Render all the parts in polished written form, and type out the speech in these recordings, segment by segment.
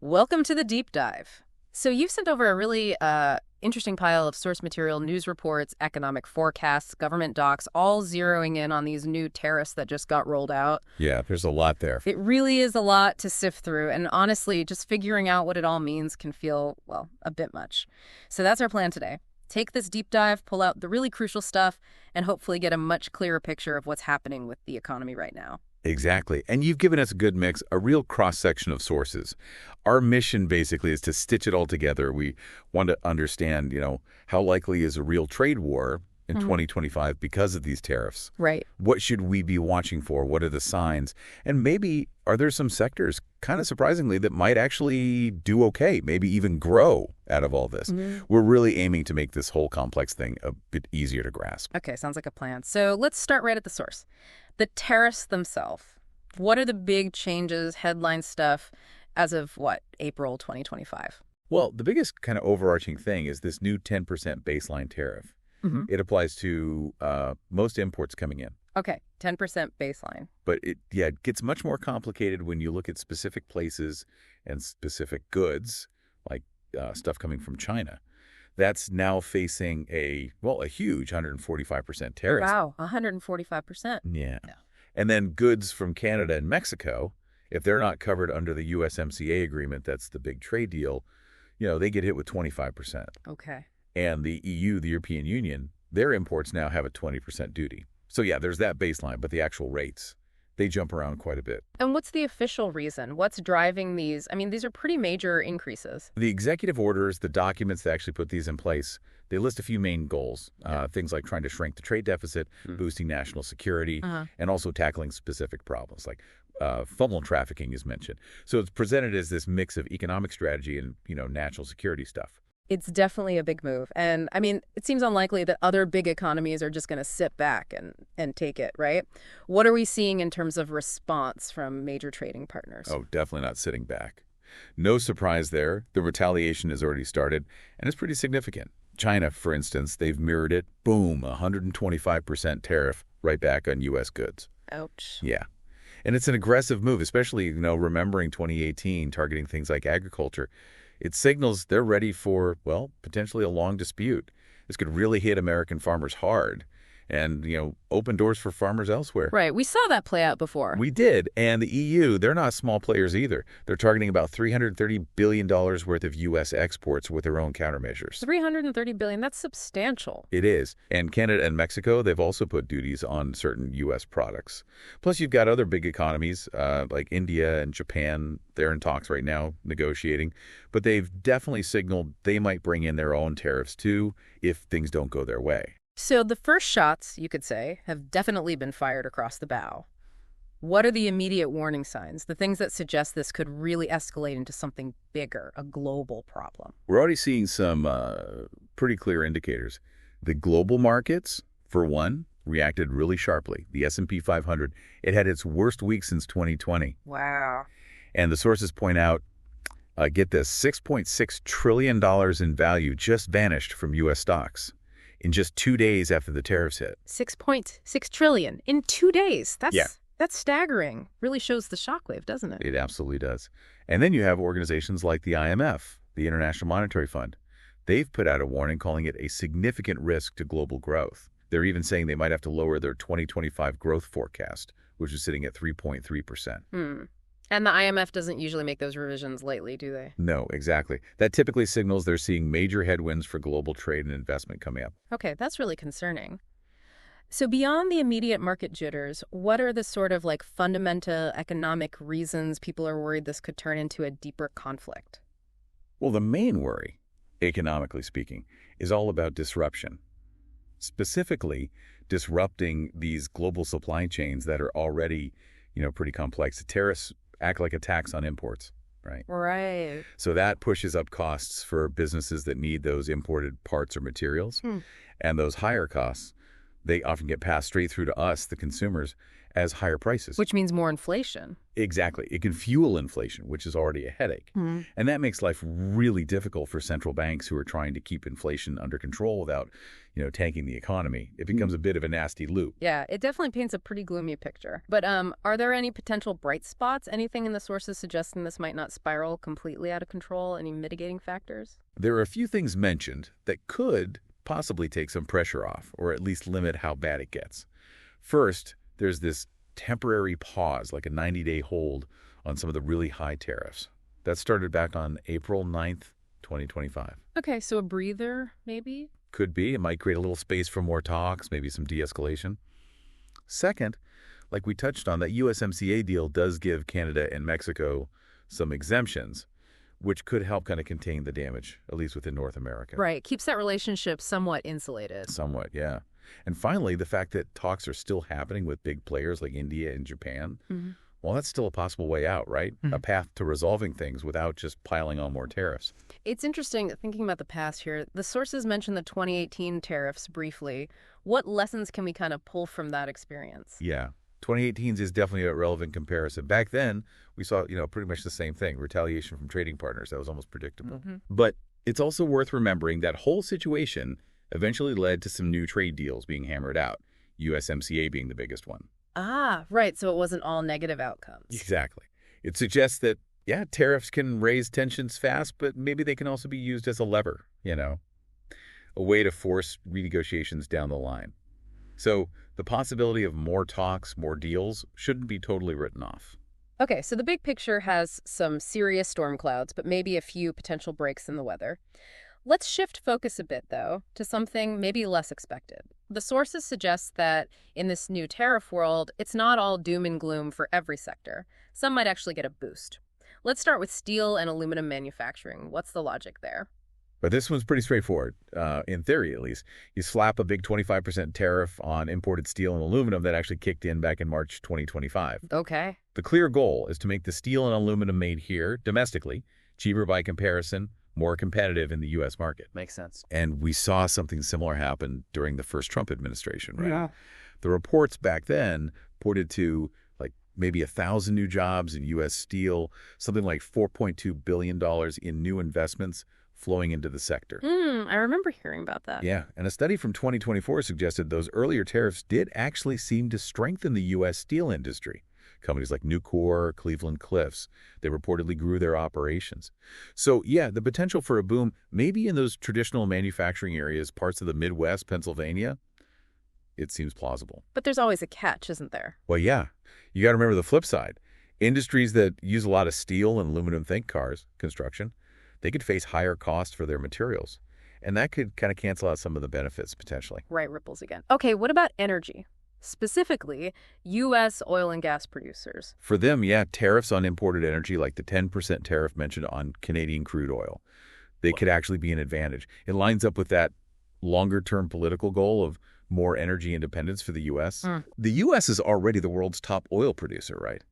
Welcome to the deep dive. So you've sent over a really interesting pile of source material, news reports, economic forecasts, government docs, all zeroing in on these new tariffs that just got rolled out. Yeah, there's a lot there. It really is a lot to sift through, and honestly, just figuring out what it all means can feel, well, a bit much. So that's our plan today. Take this deep dive, pull out the really crucial stuff, and hopefully get a much clearer picture of what's happening with the economy right now. Exactly. And you've given us a good mix, a real cross-section of sources. Our mission basically is to stitch it all together. We want to understand, how likely is a real trade war in 2025 because of these tariffs? Right. What should we be watching for? What are the signs? And maybe are there some sectors, kind of surprisingly, that might actually do okay, maybe even grow out of all this? We're really aiming to make this whole complex thing a bit easier to grasp. Okay, sounds like a plan. So let's start right at the source. The tariffs themselves. What are the big changes, headline stuff, as of, April 2025? Well, the biggest kind of overarching thing is this new 10% baseline tariff. It applies to most imports coming in. Okay, 10% baseline. But it gets much more complicated when you look at specific places and specific goods, like stuff coming from China. That's now facing a huge 145% tariff. Wow, 145%. Yeah. And then goods from Canada and Mexico, if they're not covered under the USMCA agreement, that's the big trade deal, they get hit with 25%. Okay. And the EU, the European Union, their imports now have a 20% duty. So yeah, there's that baseline, but the actual rates, they jump around quite a bit. And what's the official reason? What's driving these? I mean, these are pretty major increases. The executive orders, the documents that actually put these in place, they list a few main goals, things like trying to shrink the trade deficit, boosting national security, and also tackling specific problems like fentanyl trafficking is mentioned. So it's presented as this mix of economic strategy and, national security stuff. It's definitely a big move. And I mean, it seems unlikely that other big economies are just going to sit back and take it, right? What are we seeing in terms of response from major trading partners? Oh, definitely not sitting back. No surprise there. The retaliation has already started, and it's pretty significant. China, for instance, they've mirrored it. Boom, 125% tariff right back on U.S. goods. Ouch. Yeah. And it's an aggressive move, especially, remembering 2018, targeting things like agriculture. It signals they're ready for, potentially a long dispute. This could really hit American farmers hard and, open doors for farmers elsewhere. Right. We saw that play out before. We did. And the EU, they're not small players either. They're targeting about $330 billion worth of U.S. exports with their own countermeasures. $330 billion, that's substantial. It is. And Canada and Mexico, they've also put duties on certain U.S. products. Plus, you've got other big economies like India and Japan. They're in talks right now, negotiating. But they've definitely signaled they might bring in their own tariffs, too, if things don't go their way. So the first shots, you could say, have definitely been fired across the bow. What are the immediate warning signs, the things that suggest this could really escalate into something bigger, a global problem? We're already seeing some pretty clear indicators. The global markets, for one, reacted really sharply. The S&P 500, it had its worst week since 2020. Wow. And the sources point out, get this, $6.6 trillion in value just vanished from U.S. stocks in just 2 days after the tariffs hit. 6.6 trillion in 2 days. That's staggering. Really shows the shockwave, doesn't it? It absolutely does. And then you have organizations like the IMF, the International Monetary Fund. They've put out a warning calling it a significant risk to global growth. They're even saying they might have to lower their 2025 growth forecast, which is sitting at 3.3%. And the IMF doesn't usually make those revisions lightly, do they? No, exactly. That typically signals they're seeing major headwinds for global trade and investment coming up. Okay, that's really concerning. So beyond the immediate market jitters, what are the sort of fundamental economic reasons people are worried this could turn into a deeper conflict? Well, the main worry, economically speaking, is all about disruption. Specifically, disrupting these global supply chains that are already, pretty complex. The tariffs act like a tax on imports, right? Right. So that pushes up costs for businesses that need those imported parts or materials. And those higher costs, They often get passed straight through to us, the consumers, as higher prices. Which means more inflation. Exactly. It can fuel inflation, which is already a headache. And that makes life really difficult for central banks who are trying to keep inflation under control without, tanking the economy. It becomes a bit of a nasty loop. Yeah, it definitely paints a pretty gloomy picture. But are there any potential bright spots? Anything in the sources suggesting this might not spiral completely out of control? Any mitigating factors? There are a few things mentioned that could possibly take some pressure off, or at least limit how bad it gets. First, there's this temporary pause, like a 90-day hold on some of the really high tariffs. That started back on April 9th, 2025. Okay, so a breather, maybe? Could be. It might create a little space for more talks, maybe some de-escalation. Second, like we touched on, that USMCA deal does give Canada and Mexico some exemptions, which could help kind of contain the damage, at least within North America. Right. Keeps that relationship somewhat insulated. Somewhat, yeah. And finally, the fact that talks are still happening with big players like India and Japan, well, that's still a possible way out, right? A path to resolving things without just piling on more tariffs. It's interesting thinking about the past here. The sources mentioned the 2018 tariffs briefly. What lessons can we kind of pull from that experience? Yeah. 2018 is definitely a relevant comparison. Back then, we saw, pretty much the same thing, retaliation from trading partners. That was almost predictable. But it's also worth remembering that whole situation eventually led to some new trade deals being hammered out, USMCA being the biggest one. Ah, right. So it wasn't all negative outcomes. Exactly. It suggests that, yeah, tariffs can raise tensions fast, but maybe they can also be used as a lever, a way to force renegotiations down the line. So the possibility of more talks, more deals, shouldn't be totally written off. Okay, so the big picture has some serious storm clouds, but maybe a few potential breaks in the weather. Let's shift focus a bit, though, to something maybe less expected. The sources suggest that in this new tariff world, it's not all doom and gloom for every sector. Some might actually get a boost. Let's start with steel and aluminum manufacturing. What's the logic there? But this one's pretty straightforward, in theory at least. You slap a big 25% tariff on imported steel and aluminum that actually kicked in back in March 2025. Okay. The clear goal is to make the steel and aluminum made here, domestically, cheaper by comparison, more competitive in the U.S. market. Makes sense. And we saw something similar happen during the first Trump administration, right? Yeah. The reports back then pointed to maybe 1,000 new jobs in U.S. steel, something like $4.2 billion in new investments flowing into the sector. I remember hearing about that. Yeah, and a study from 2024 suggested those earlier tariffs did actually seem to strengthen the U.S. steel industry. Companies like Nucor, Cleveland-Cliffs, they reportedly grew their operations. So, yeah, the potential for a boom, maybe in those traditional manufacturing areas, parts of the Midwest, Pennsylvania, it seems plausible. But there's always a catch, isn't there? Well, yeah. You got to remember the flip side. Industries that use a lot of steel and aluminum, think cars, construction, they could face higher costs for their materials. And that could kind of cancel out some of the benefits, potentially. Right, ripples again. Okay, what about energy? Specifically, U.S. oil and gas producers. For them, yeah, tariffs on imported energy, like the 10% tariff mentioned on Canadian crude oil, they could actually be an advantage. It lines up with that longer-term political goal of more energy independence for the U.S. The U.S. is already the world's top oil producer, right?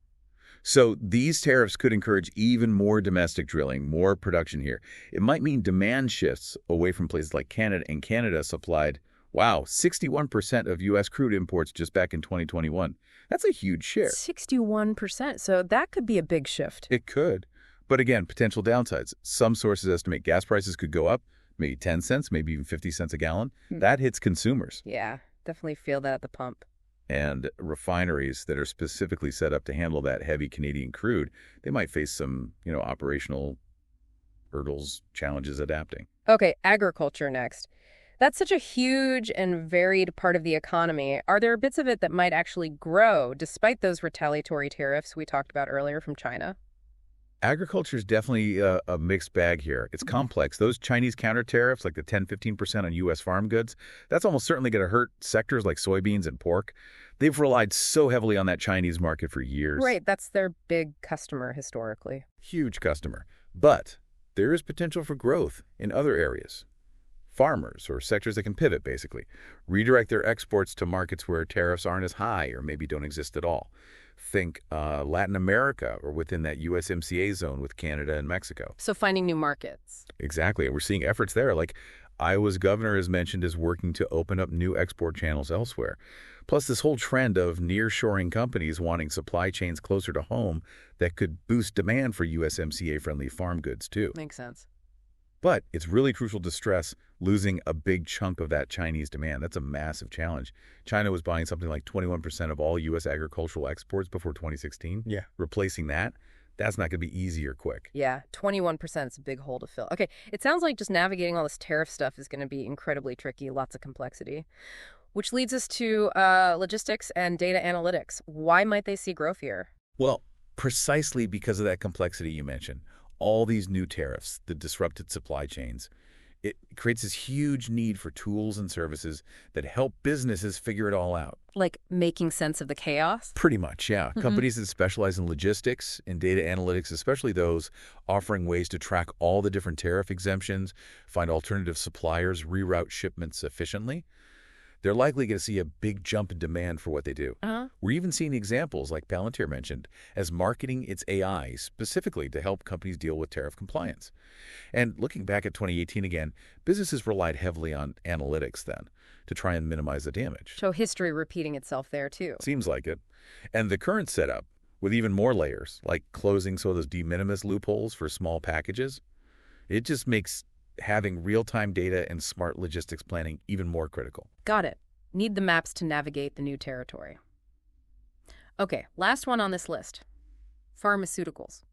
So these tariffs could encourage even more domestic drilling, more production here. It might mean demand shifts away from places like Canada, and Canada supplied, 61% of U.S. crude imports just back in 2021. That's a huge share. 61%. So that could be a big shift. It could. But again, potential downsides. Some sources estimate gas prices could go up, maybe 10 cents, maybe even 50 cents a gallon. That hits consumers. Yeah, definitely feel that at the pump. And refineries that are specifically set up to handle that heavy Canadian crude, they might face some, operational hurdles, challenges adapting. Okay, agriculture next. That's such a huge and varied part of the economy. Are there bits of it that might actually grow despite those retaliatory tariffs we talked about earlier from China? Agriculture is definitely a mixed bag here. It's complex. Those Chinese counter tariffs, like the 10-15% on U.S. farm goods, that's almost certainly going to hurt sectors like soybeans and pork. They've relied so heavily on that Chinese market for years. Right, that's their big customer historically. Huge customer. But there is potential for growth in other areas. Farmers, or sectors that can pivot, basically, redirect their exports to markets where tariffs aren't as high or maybe don't exist at all. Think Latin America, or within that USMCA zone with Canada and Mexico. So finding new markets. Exactly. And we're seeing efforts there, like Iowa's governor is mentioned as working to open up new export channels elsewhere. Plus, this whole trend of nearshoring companies wanting supply chains closer to home that could boost demand for USMCA-friendly farm goods, too. Makes sense. But it's really crucial to stress losing a big chunk of that Chinese demand. That's a massive challenge. China was buying something like 21% of all U.S. agricultural exports before 2016. Yeah. Replacing that's not going to be easy or quick. Yeah, 21% is a big hole to fill. Okay, it sounds like just navigating all this tariff stuff is going to be incredibly tricky, lots of complexity. Which leads us to logistics and data analytics. Why might they see growth here? Well, precisely because of that complexity you mentioned. All these new tariffs, the disrupted supply chains, it creates this huge need for tools and services that help businesses figure it all out. Like making sense of the chaos? Pretty much, yeah. Mm-hmm. Companies that specialize in logistics and data analytics, especially those offering ways to track all the different tariff exemptions, find alternative suppliers, reroute shipments efficiently, they're likely going to see a big jump in demand for what they do. We're even seeing examples, like Palantir mentioned, as marketing its AI specifically to help companies deal with tariff compliance. And looking back at 2018 again, businesses relied heavily on analytics then to try and minimize the damage. So history repeating itself there, too. Seems like it. And the current setup, with even more layers, like closing some of those de minimis loopholes for small packages, it just makes having real-time data and smart logistics planning even more critical. Got it. Need the maps to navigate the new territory. Okay, last one on this list. Pharmaceuticals.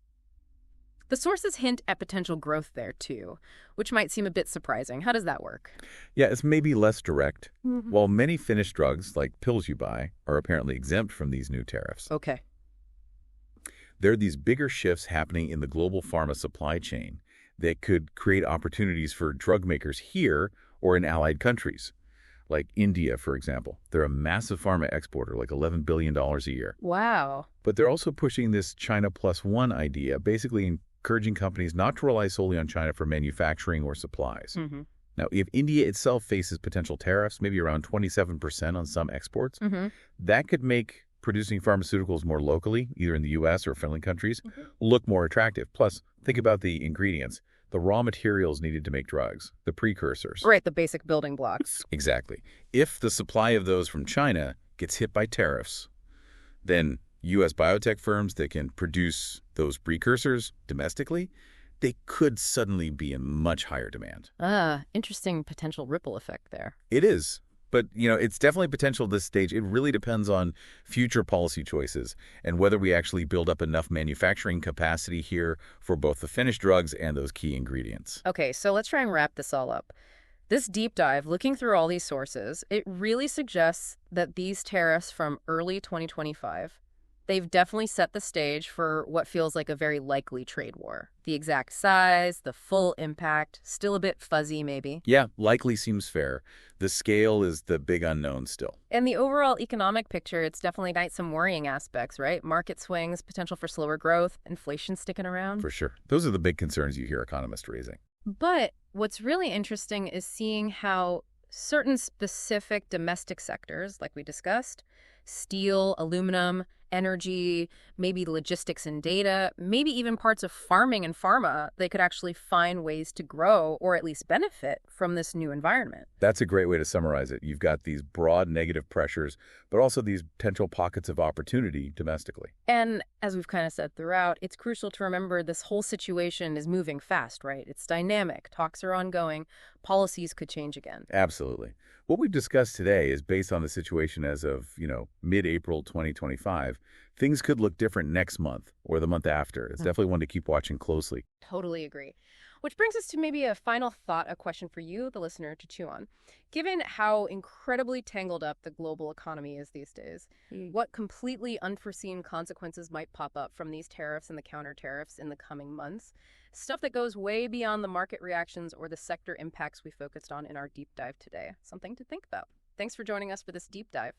The sources hint at potential growth there, too, which might seem a bit surprising. How does that work? Yeah, it's maybe less direct. While many finished drugs, like pills you buy, are apparently exempt from these new tariffs. Okay. There are these bigger shifts happening in the global pharma supply chain that could create opportunities for drug makers here or in allied countries, like India, for example. They're a massive pharma exporter, like $11 billion a year. Wow. But they're also pushing this China plus one idea, basically encouraging companies not to rely solely on China for manufacturing or supplies. Now, if India itself faces potential tariffs, maybe around 27% on some exports, that could make producing pharmaceuticals more locally, either in the U.S. or friendly countries, look more attractive. Plus, think about the ingredients, the raw materials needed to make drugs, the precursors. Right, the basic building blocks. Exactly. If the supply of those from China gets hit by tariffs, then U.S. biotech firms that can produce those precursors domestically, they could suddenly be in much higher demand. Interesting potential ripple effect there. It is. But, it's definitely potential at this stage. It really depends on future policy choices and whether we actually build up enough manufacturing capacity here for both the finished drugs and those key ingredients. Okay, so let's try and wrap this all up. This deep dive, looking through all these sources, it really suggests that these tariffs from early 2025, they've definitely set the stage for what feels like a very likely trade war. The exact size, the full impact, still a bit fuzzy maybe. Yeah, likely seems fair. The scale is the big unknown still. And the overall economic picture, it's definitely got some worrying aspects, right? Market swings, potential for slower growth, inflation sticking around. For sure. Those are the big concerns you hear economists raising. But what's really interesting is seeing how certain specific domestic sectors, like we discussed, steel, aluminum, energy, maybe logistics and data, maybe even parts of farming and pharma, they could actually find ways to grow or at least benefit from this new environment. That's a great way to summarize it. You've got these broad negative pressures, but also these potential pockets of opportunity domestically. And as we've kind of said throughout, it's crucial to remember this whole situation is moving fast, right? It's dynamic. Talks are ongoing. Policies could change again. Absolutely. What we've discussed today is based on the situation as of, mid-April 2025. Things could look different next month or the month after. It's definitely one to keep watching closely. Totally agree. Which brings us to maybe a final thought, a question for you, the listener, to chew on. Given how incredibly tangled up the global economy is these days, what completely unforeseen consequences might pop up from these tariffs and the counter tariffs in the coming months? Stuff that goes way beyond the market reactions or the sector impacts we focused on in our deep dive today. Something to think about. Thanks for joining us for this deep dive.